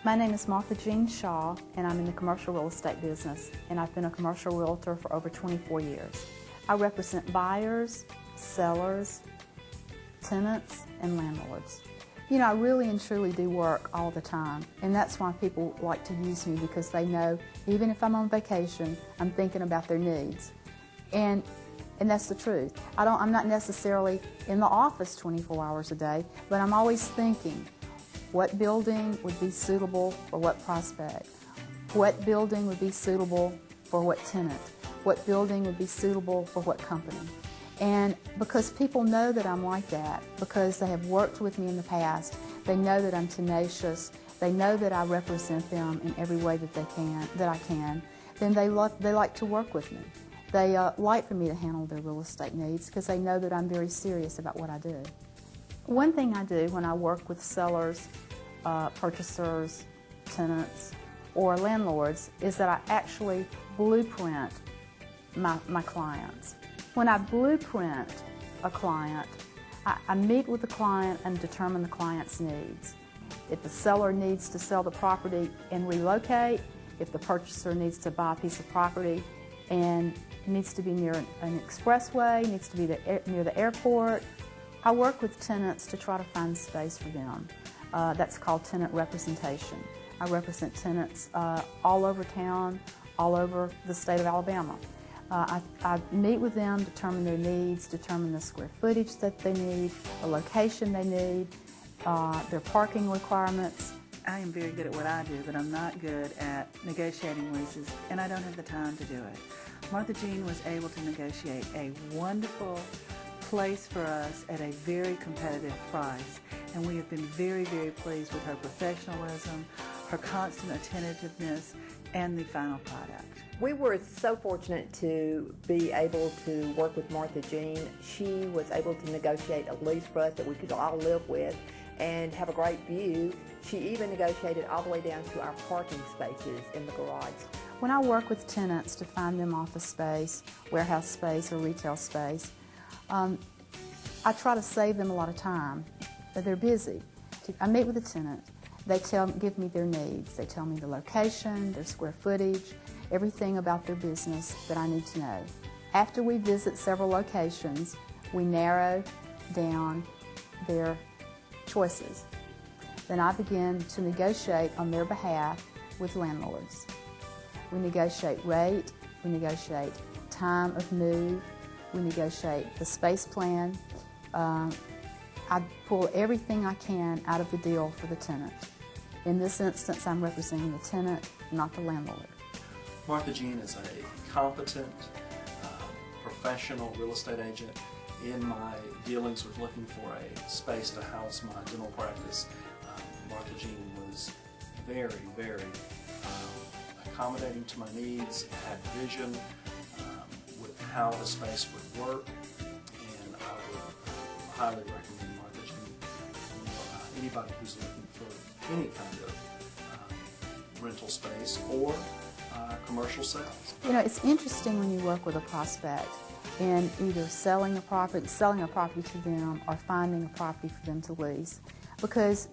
My name is Martha Jean Shaw, and I'm in the commercial real estate business, and I've been a commercial realtor for over 24 years. I represent buyers, sellers, tenants, and landlords. You know, I really and truly do work all the time, and that's why people like to use me, because they know even if I'm on vacation, I'm thinking about their needs. And that's the truth. I'm not necessarily in the office 24 hours a day, but I'm always thinking, what building would be suitable for what prospect? What building would be suitable for what tenant? What building would be suitable for what company? And because people know that I'm like that, because they have worked with me in the past, they know that I'm tenacious, they know that I represent them in every way that I can, then they like to work with me. They like for me to handle their real estate needs because they know that I'm very serious about what I do. One thing I do when I work with sellers, purchasers, tenants, or landlords is that I actually blueprint my clients. When I blueprint a client, I meet with the client and determine the client's needs. If the seller needs to sell the property and relocate, if the purchaser needs to buy a piece of property and needs to be near an expressway, needs to be near the airport, I work with tenants to try to find space for them. That's called tenant representation. I represent tenants all over town, all over the state of Alabama. I meet with them, determine their needs, determine the square footage that they need, the location they need, their parking requirements. I am very good at what I do, but I'm not good at negotiating leases, and I don't have the time to do it. Martha Jean was able to negotiate a wonderful place for us at a very competitive price, and we have been very, very pleased with her professionalism, her constant attentiveness, and the final product. We were so fortunate to be able to work with Martha Jean. She was able to negotiate a lease for us that we could all live with and have a great view. She even negotiated all the way down to our parking spaces in the garage. When I work with tenants to find them office space, warehouse space, or retail space, I try to save them a lot of time, but they're busy. I meet with the tenant. They give me their needs. They tell me the location, their square footage, everything about their business that I need to know. After we visit several locations, we narrow down their choices. Then I begin to negotiate on their behalf with landlords. We negotiate rate, we negotiate time of move, we negotiate the space plan. I pull everything I can out of the deal for the tenant. In this instance, I'm representing the tenant, not the landlord. Martha Jean is a competent, professional real estate agent. In my dealings with looking for a space to house my dental practice, Martha Jean was very, very accommodating to my needs, had vision with how the space would work, and I would highly recommend Martha Jean for anybody who's looking for any kind of rental space or commercial sales. You know, it's interesting when you work with a prospect in either selling a property to them or finding a property for them to lease, because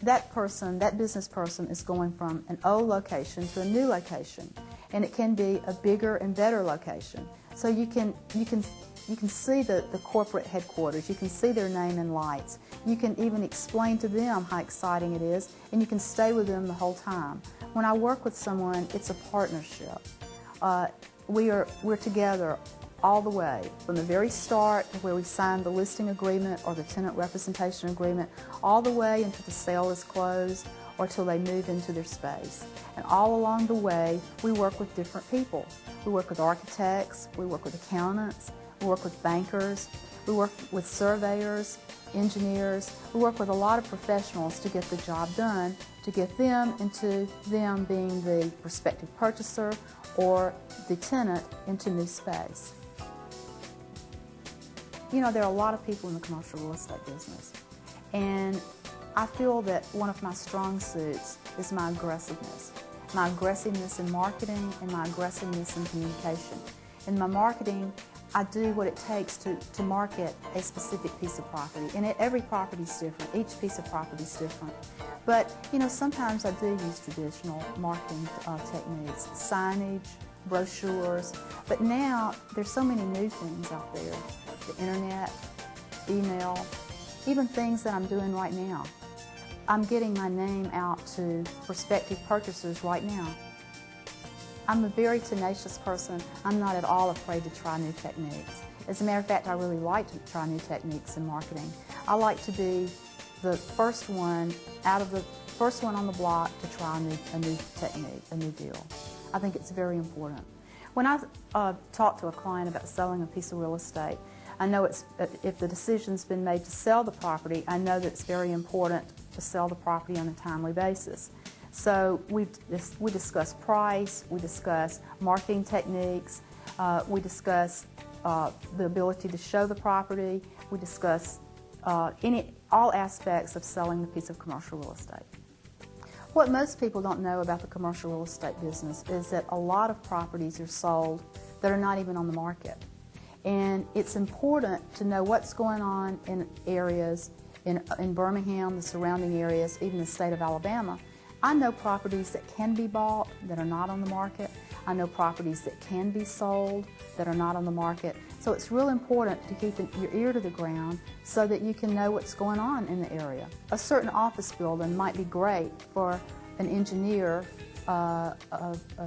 that business person is going from an old location to a new location, and it can be a bigger and better location. So you can see the corporate headquarters, you can see their name in lights, you can even explain to them how exciting it is, and you can stay with them the whole time. When I work with someone, it's a partnership. We're together all the way, from the very start where we sign the listing agreement or the tenant representation agreement, all the way until the sale is closed or till they move into their space. And all along the way, we work with different people. We work with architects, we work with accountants, we work with bankers, we work with surveyors, engineers. We work with a lot of professionals to get the job done, to get them into them being the prospective purchaser or the tenant into new space. You know, there are a lot of people in the commercial real estate business, and I feel that one of my strong suits is my aggressiveness in marketing and my aggressiveness in communication. In my marketing, I do what it takes to market a specific piece of property, and every property is different. Each piece of property is different. But, sometimes I do use traditional marketing techniques, signage, brochures, but now there's so many new things out there. The internet, email, even things that I'm doing right now. I'm getting my name out to prospective purchasers right now. I'm a very tenacious person. I'm not at all afraid to try new techniques. As a matter of fact, I really like to try new techniques in marketing. I like to be the first one on the block to try a new technique, a new deal. I think it's very important. When I talk to a client about selling a piece of real estate, I know if the decision's been made to sell the property, I know that it's very important to sell the property on a timely basis. So we discuss price, we discuss marketing techniques, we discuss the ability to show the property, we discuss all aspects of selling the piece of commercial real estate. What most people don't know about the commercial real estate business is that a lot of properties are sold that are not even on the market. And it's important to know what's going on in areas in Birmingham, the surrounding areas, even the state of Alabama. I know properties that can be bought that are not on the market. I know properties that can be sold that are not on the market. So it's real important to keep your ear to the ground so that you can know what's going on in the area. A certain office building might be great for an engineer, a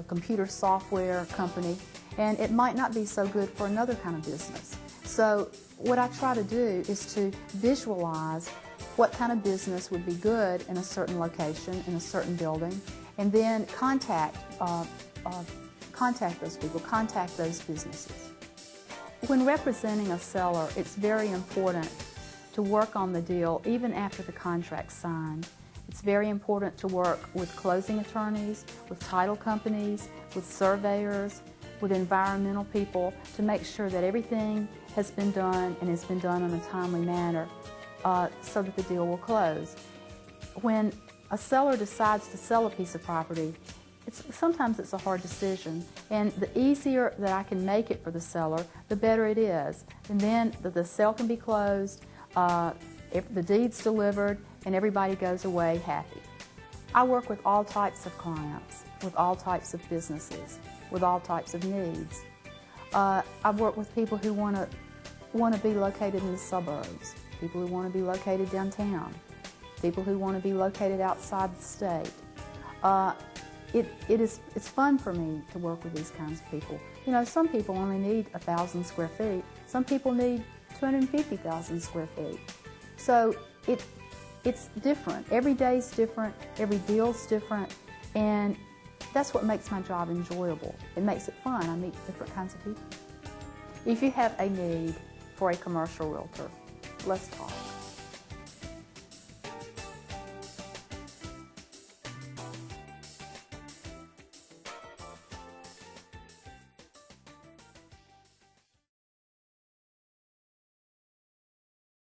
computer software company, and it might not be so good for another kind of business. So what I try to do is to visualize what kind of business would be good in a certain location, in a certain building, and then contact those people, contact those businesses. When representing a seller, it's very important to work on the deal even after the contract's signed. It's very important to work with closing attorneys, with title companies, with surveyors, with environmental people to make sure that everything has been done and has been done in a timely manner so that the deal will close. When a seller decides to sell a piece of property, sometimes it's a hard decision, and the easier that I can make it for the seller, the better it is. And then the sale can be closed, if the deed's delivered, and everybody goes away happy. I work with all types of clients, with all types of businesses, with all types of needs. I've worked with people who want to be located in the suburbs, people who want to be located downtown, people who want to be located outside the state. It's fun for me to work with these kinds of people. Some people only need 1,000 square feet. Some people need 250,000 square feet. So it's different. Every day's different. Every deal's different. And that's what makes my job enjoyable. It makes it fun. I meet different kinds of people. If you have a need for a commercial realtor, let's talk.